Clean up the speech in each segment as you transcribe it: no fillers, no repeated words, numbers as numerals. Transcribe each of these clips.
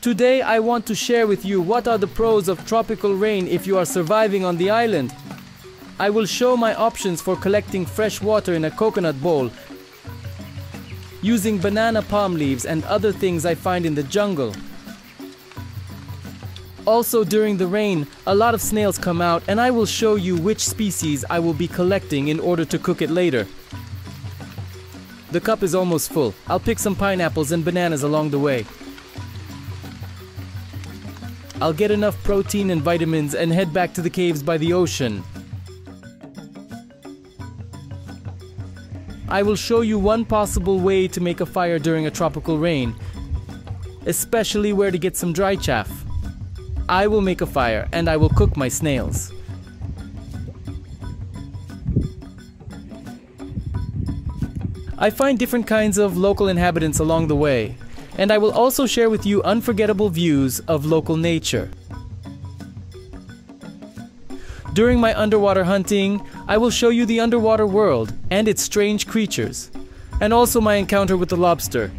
Today I want to share with you what are the pros of tropical rain if you are surviving on the island. I will show my options for collecting fresh water in a coconut bowl, using banana palm leaves and other things I find in the jungle. Also, during the rain, a lot of snails come out, and I will show you which species I will be collecting in order to cook it later. The cup is almost full. I'll pick some pineapples and bananas along the way. I'll get enough protein and vitamins and head back to the caves by the ocean. I will show you one possible way to make a fire during a tropical rain, especially where to get some dry chaff. I will make a fire and I will cook my snails. I find different kinds of local inhabitants along the way, and I will also share with you unforgettable views of local nature. During my underwater hunting, I will show you the underwater world and its strange creatures, and also my encounter with the lobster.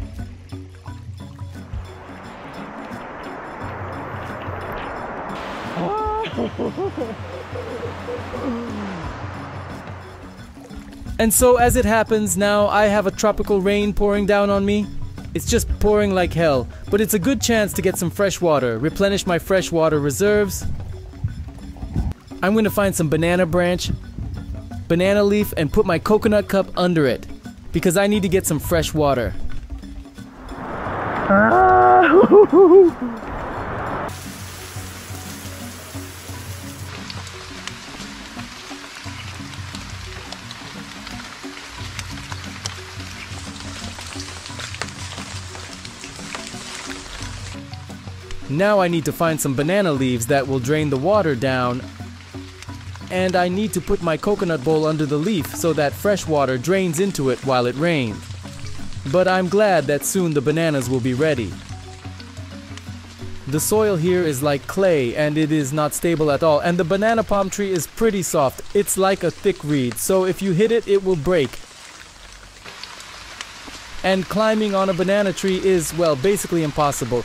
And so, as it happens, now I have a tropical rain pouring down on me. It's just pouring like hell, but it's a good chance to get some fresh water, replenish my fresh water reserves. I'm going to find some banana branch, banana leaf, and put my coconut cup under it, because I need to get some fresh water. Now I need to find some banana leaves that will drain the water down, and I need to put my coconut bowl under the leaf so that fresh water drains into it while it rains. But I'm glad that soon the bananas will be ready. The soil here is like clay and it is not stable at all, and the banana palm tree is pretty soft. It's like a thick reed, so if you hit it, it will break. And climbing on a banana tree is, well, basically impossible.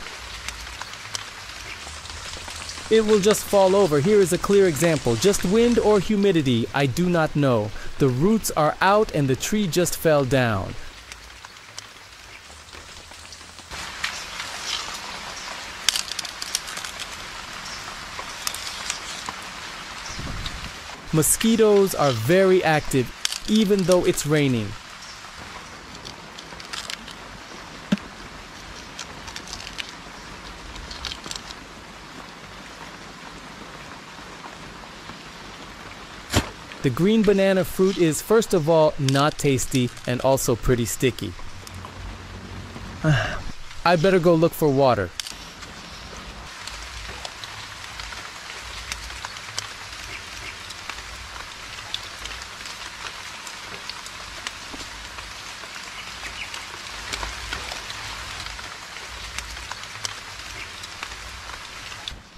It will just fall over. Here is a clear example. Just wind or humidity, I do not know. The roots are out and the tree just fell down. Mosquitoes are very active, even though it's raining. The green banana fruit is, first of all, not tasty and also pretty sticky. I better go look for water.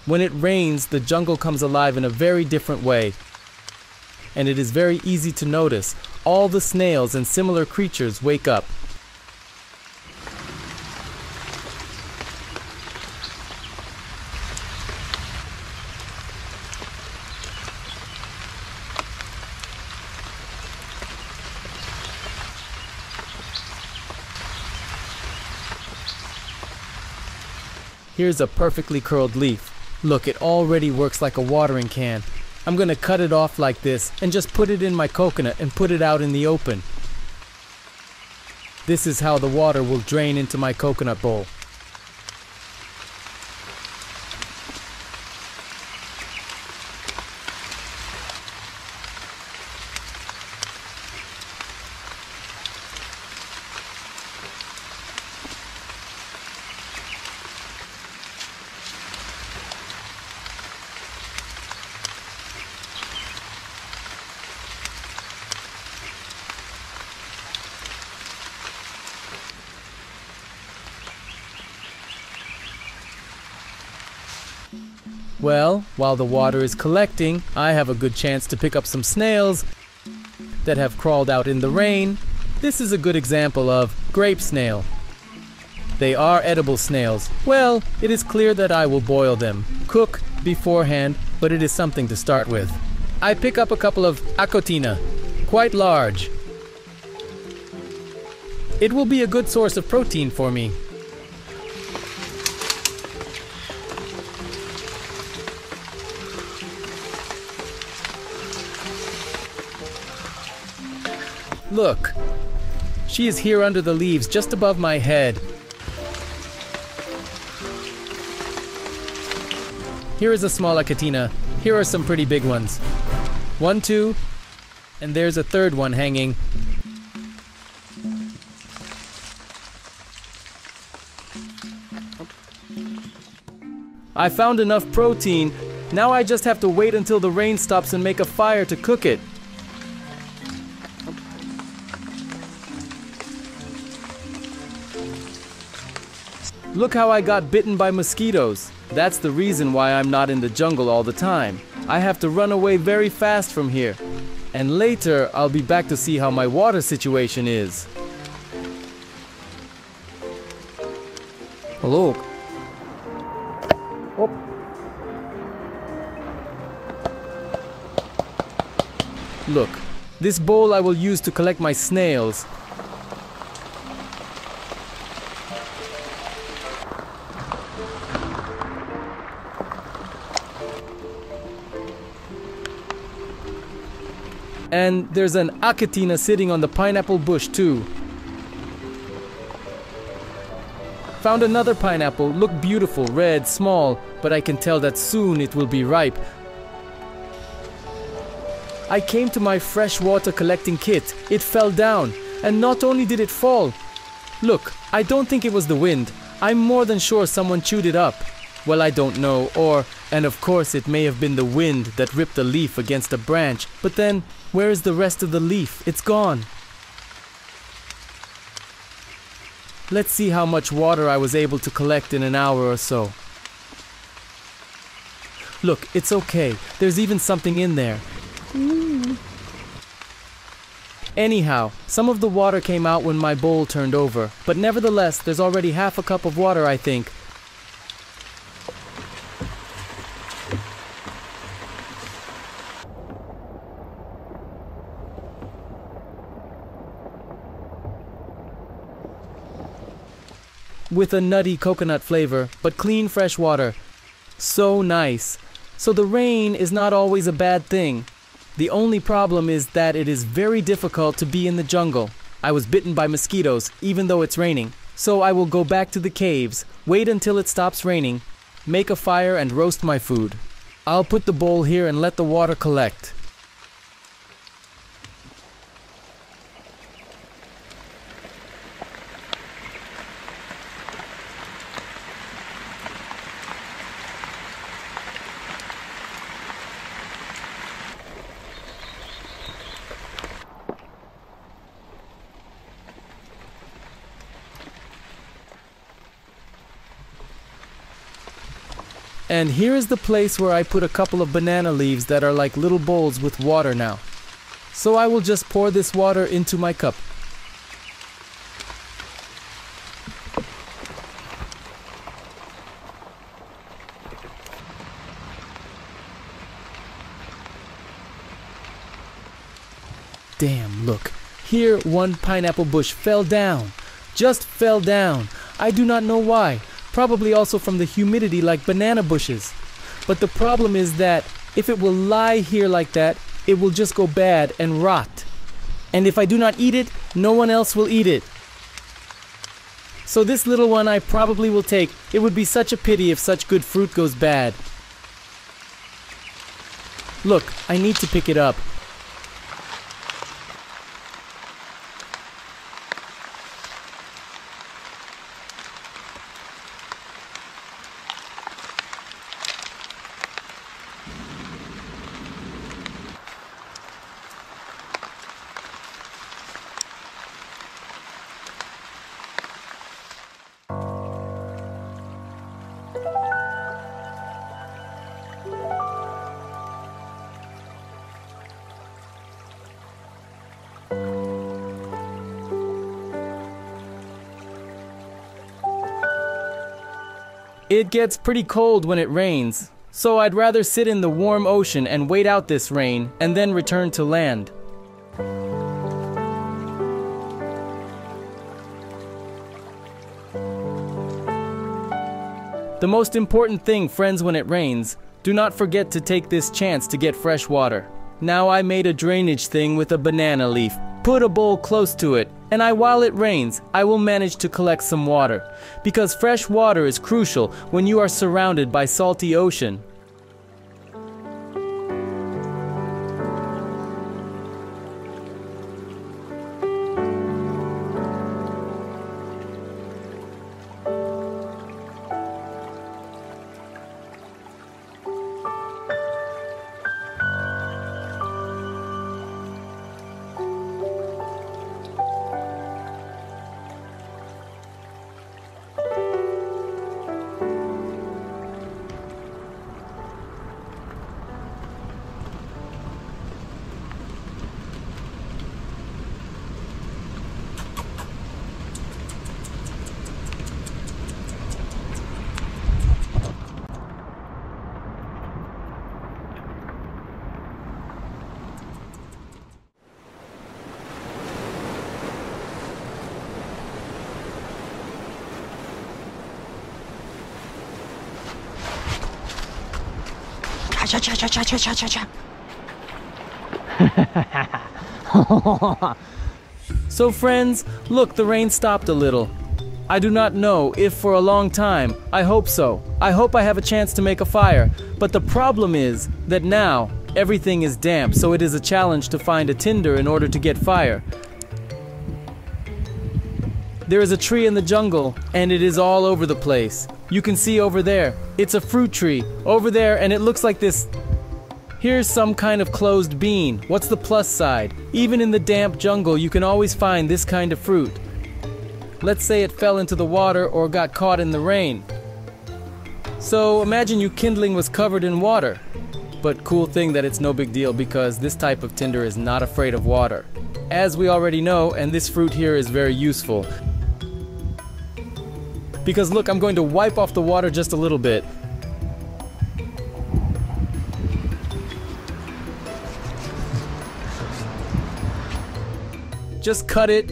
When it rains, the jungle comes alive in a very different way. And it is very easy to notice. All the snails and similar creatures wake up. Here's a perfectly curled leaf. Look, it already works like a watering can. I'm going to cut it off like this and just put it in my coconut and put it out in the open. This is how the water will drain into my coconut bowl. Well, while the water is collecting, I have a good chance to pick up some snails that have crawled out in the rain. This is a good example of grape snail. They are edible snails. Well, it is clear that I will boil them. Cook beforehand, but it is something to start with. I pick up a couple of acotina, quite large. It will be a good source of protein for me. Look, she is here under the leaves just above my head. Here is a small acatina. Here are some pretty big ones. 1, 2, and there's a third one hanging. I found enough protein. Now I just have to wait until the rain stops and make a fire to cook it. Look how I got bitten by mosquitoes. That's the reason why I'm not in the jungle all the time. I have to run away very fast from here. And later, I'll be back to see how my water situation is. Look. Oh. Look, this bowl I will use to collect my snails. And there's an acatina sitting on the pineapple bush too. Found another pineapple, looked beautiful, red, small, but I can tell that soon it will be ripe. I came to my freshwater collecting kit. It fell down, and not only did it fall. Look, I don't think it was the wind. I'm more than sure someone chewed it up. Well, I don't know, and of course it may have been the wind that ripped a leaf against a branch, but then, where is the rest of the leaf? It's gone. Let's see how much water I was able to collect in an hour or so. Look, it's okay. There's even something in there. Anyhow, some of the water came out when my bowl turned over, but nevertheless, there's already half a cup of water, I think. With a nutty coconut flavor, but clean fresh water. So nice. So the rain is not always a bad thing. The only problem is that it is very difficult to be in the jungle. I was bitten by mosquitoes, even though it's raining. So I will go back to the caves, wait until it stops raining, make a fire and roast my food. I'll put the bowl here and let the water collect. And here is the place where I put a couple of banana leaves that are like little bowls with water now. So I will just pour this water into my cup. Damn, look. Here one pineapple bush fell down. Just fell down. I do not know why. Probably also from the humidity like banana bushes. But the problem is that if it will lie here like that, it will just go bad and rot. And if I do not eat it, no one else will eat it. So this little one I probably will take. It would be such a pity if such good fruit goes bad. Look, I need to pick it up. It gets pretty cold when it rains, so I'd rather sit in the warm ocean and wait out this rain and then return to land. The most important thing, friends, when it rains, do not forget to take this chance to get fresh water. Now I made a drainage thing with a banana leaf, put a bowl close to it, and while it rains, I will manage to collect some water. Because fresh water is crucial when you are surrounded by salty ocean. So friends, look, the rain stopped a little. I do not know if for a long time. I hope so. I hope I have a chance to make a fire. But the problem is that now everything is damp, so it is a challenge to find a tinder in order to get fire. There is a tree in the jungle, and it is all over the place. You can see over there. It's a fruit tree. Over there, and it looks like this. Here's some kind of closed bean. What's the plus side? Even in the damp jungle, you can always find this kind of fruit. Let's say it fell into the water or got caught in the rain. So imagine your kindling was covered in water. But cool thing that it's no big deal because this type of tinder is not afraid of water. As we already know, and this fruit here is very useful. Because look, I'm going to wipe off the water just a little bit. Just cut it.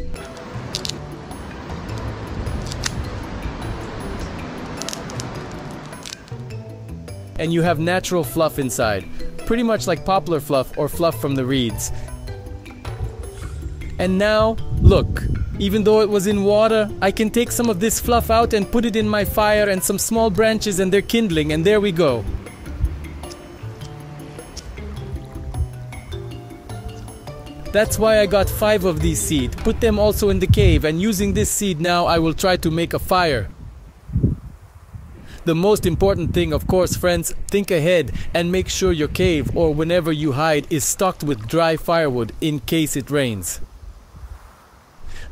And you have natural fluff inside. Pretty much like poplar fluff or fluff from the reeds. And now, look. Even though it was in water, I can take some of this fluff out and put it in my fire and some small branches and they're kindling, and there we go. That's why I got 5 of these seeds. Put them also in the cave, and using this seed now I will try to make a fire. The most important thing, of course, friends, think ahead and make sure your cave or whenever you hide is stocked with dry firewood in case it rains.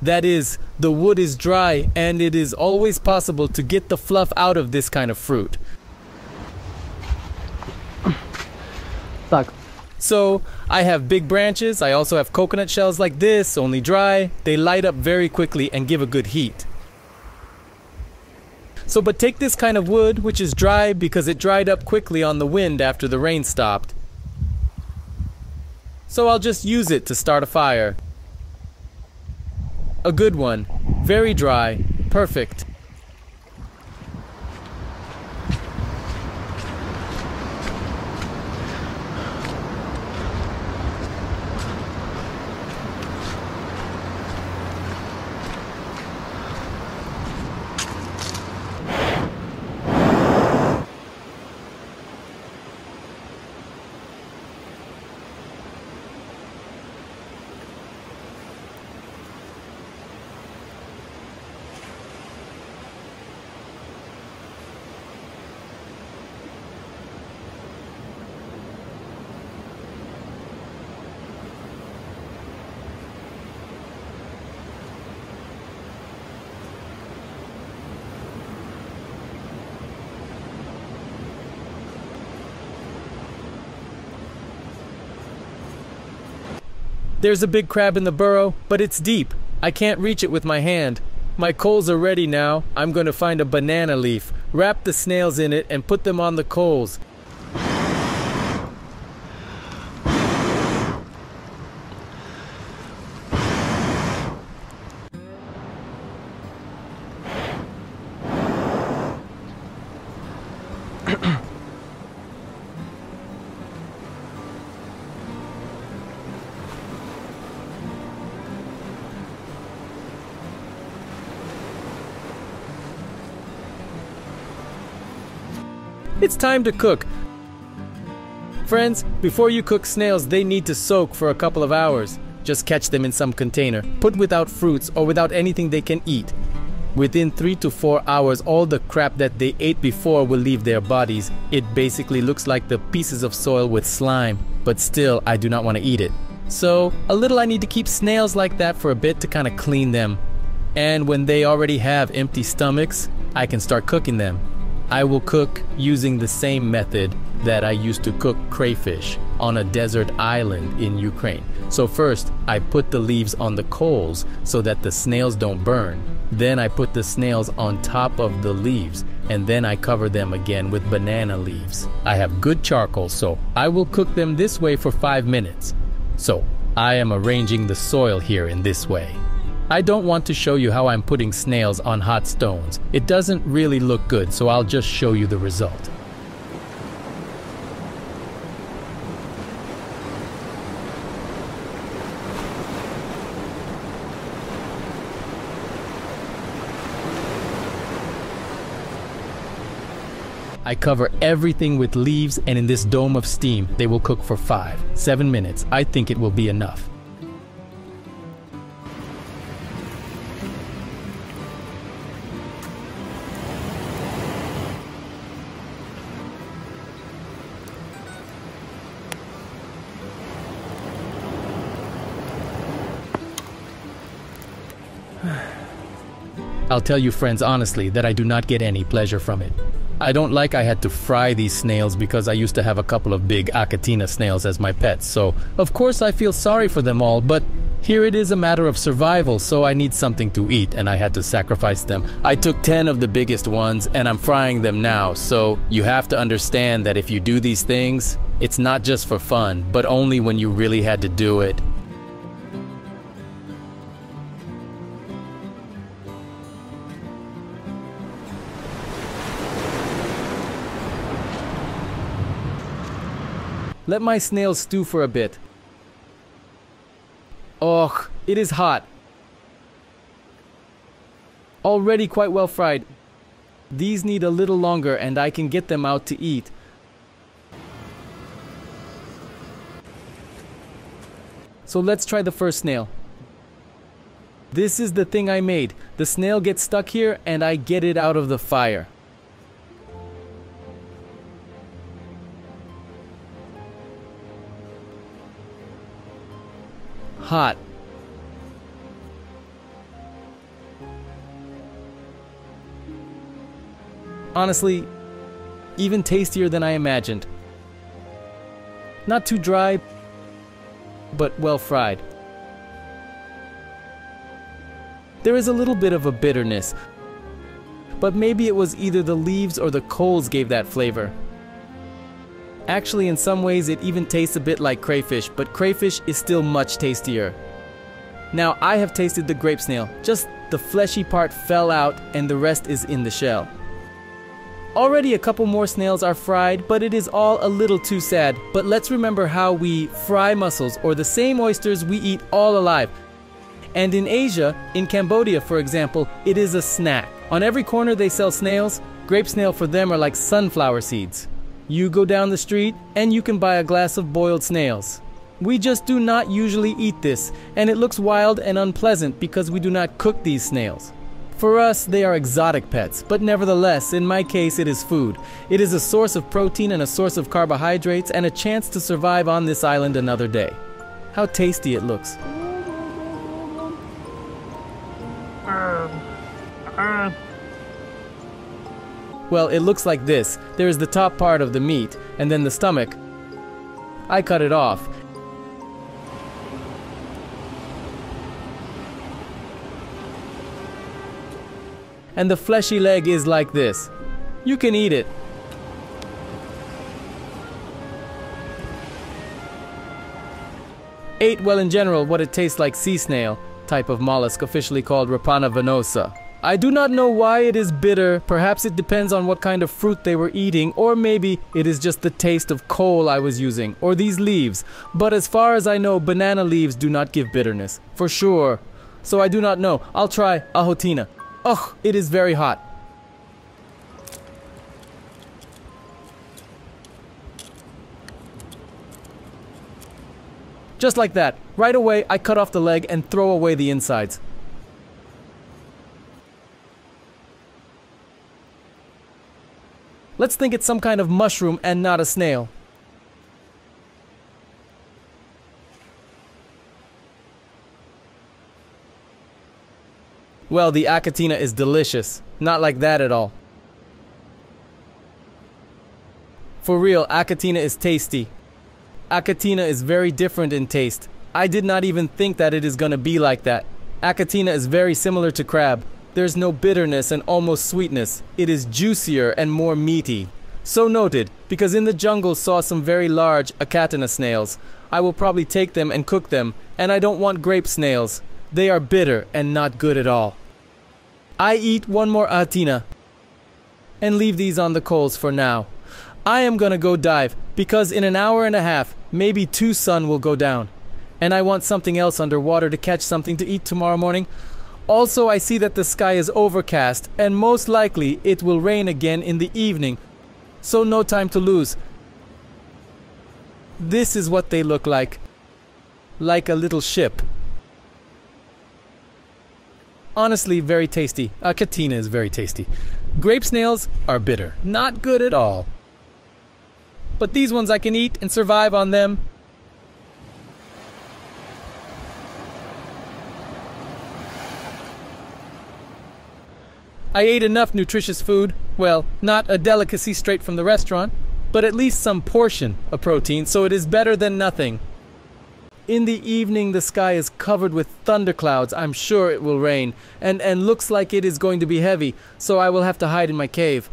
That is, the wood is dry and it is always possible to get the fluff out of this kind of fruit. So, I have big branches, I also have coconut shells like this, only dry. They light up very quickly and give a good heat. So, but take this kind of wood, which is dry because it dried up quickly on the wind after the rain stopped. So I'll just use it to start a fire. A good one. Very dry. Perfect. There's a big crab in the burrow, but it's deep. I can't reach it with my hand. My coals are ready now. I'm going to find a banana leaf. Wrap the snails in it and put them on the coals. It's time to cook. Friends, before you cook snails, they need to soak for a couple of hours. Just catch them in some container, put without fruits or without anything they can eat. Within 3 to 4 hours, all the crap that they ate before will leave their bodies. It basically looks like the pieces of soil with slime, but still, I do not want to eat it. So, a little I need to keep snails like that for a bit to kind of clean them. And when they already have empty stomachs, I can start cooking them. I will cook using the same method that I used to cook crayfish on a desert island in Ukraine. So first, I put the leaves on the coals so that the snails don't burn. Then I put the snails on top of the leaves, and then I cover them again with banana leaves. I have good charcoal, so I will cook them this way for 5 minutes. So I am arranging the soil here in this way. I don't want to show you how I'm putting snails on hot stones. It doesn't really look good, so I'll just show you the result. I cover everything with leaves, and in this dome of steam, they will cook for 5-7 minutes. I think it will be enough. I'll tell you friends honestly that I do not get any pleasure from it. I don't like I had to fry these snails because I used to have a couple of big Achatina snails as my pets, so of course I feel sorry for them all, but here it is a matter of survival, so I need something to eat and I had to sacrifice them. I took 10 of the biggest ones and I'm frying them now, so you have to understand that if you do these things, it's not just for fun, but only when you really had to do it. Let my snails stew for a bit. Oh, it is hot. Already quite well fried. These need a little longer and I can get them out to eat. So let's try the first snail. This is the thing I made. The snail gets stuck here and I get it out of the fire. Hot. Honestly, even tastier than I imagined. Not too dry, but well fried. There is a little bit of a bitterness, but maybe it was either the leaves or the coals gave that flavor. Actually, in some ways, it even tastes a bit like crayfish, but crayfish is still much tastier. Now, I have tasted the grape snail. Just the fleshy part fell out and the rest is in the shell. Already a couple more snails are fried, but it is all a little too sad. But let's remember how we fry mussels or the same oysters we eat all alive. And in Asia, in Cambodia for example, it is a snack. On every corner they sell snails. Grape snail for them are like sunflower seeds. You go down the street and you can buy a glass of boiled snails. We just do not usually eat this, and it looks wild and unpleasant because we do not cook these snails. For us, they are exotic pets, but nevertheless, in my case, it is food. It is a source of protein and a source of carbohydrates and a chance to survive on this island another day. How tasty it looks. Well, it looks like this. There is the top part of the meat, and then the stomach. I cut it off. And the fleshy leg is like this. You can eat it. Ate, well, in general, what it tastes like sea snail, type of mollusk officially called Rapana venosa. I do not know why it is bitter. Perhaps it depends on what kind of fruit they were eating, or maybe it is just the taste of coal I was using, or these leaves. But as far as I know, banana leaves do not give bitterness, for sure. So I do not know. I'll try ahotina. Ugh, it is very hot. Just like that. Right away, I cut off the leg and throw away the insides. Let's think it's some kind of mushroom and not a snail. Well, the achatina is delicious. Not like that at all. For real, achatina is tasty. Achatina is very different in taste. I did not even think that it is gonna be like that. Achatina is very similar to crab. There's no bitterness and almost sweetness. It is juicier and more meaty. So noted, because in the jungle saw some very large achatina snails. I will probably take them and cook them, and I don't want grape snails. They are bitter and not good at all. I eat one more achatina and leave these on the coals for now. I am gonna go dive, because in an hour and a half, maybe 2 sun will go down. And I want something else underwater to catch something to eat tomorrow morning. Also, I see that the sky is overcast, and most likely it will rain again in the evening. So no time to lose. This is what they look like. Like a little ship. Honestly, very tasty. Achatina is very tasty. Grape snails are bitter. Not good at all. But these ones I can eat and survive on them. I ate enough nutritious food. Well, not a delicacy straight from the restaurant, but at least some portion of protein, so it is better than nothing. In the evening, the sky is covered with thunderclouds. I'm sure it will rain, and looks like it is going to be heavy, so I will have to hide in my cave.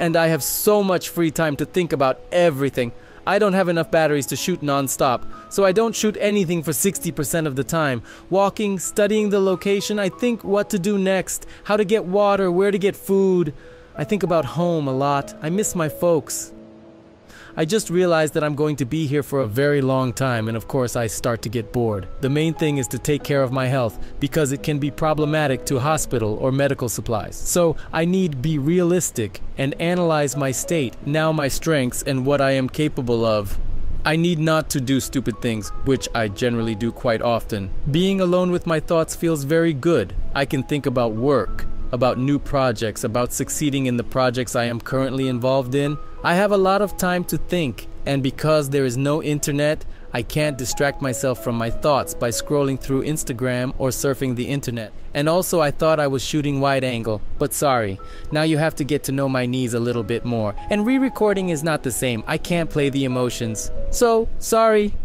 And I have so much free time to think about everything. I don't have enough batteries to shoot non-stop, so I don't shoot anything for 60% of the time. Walking, studying the location, I think what to do next, how to get water, where to get food. I think about home a lot. I miss my folks. I just realized that I'm going to be here for a very long time, and of course I start to get bored. The main thing is to take care of my health, because it can be problematic to hospital or medical supplies. So I need be realistic and analyze my state, now my strengths and what I am capable of. I need not to do stupid things, which I generally do quite often. Being alone with my thoughts feels very good. I can think about work, about new projects, about succeeding in the projects I am currently involved in. I have a lot of time to think, and because there is no internet, I can't distract myself from my thoughts by scrolling through Instagram or surfing the internet. And also I thought I was shooting wide angle, but sorry, now you have to get to know my knees a little bit more. And re-recording is not the same, I can't play the emotions. So, sorry.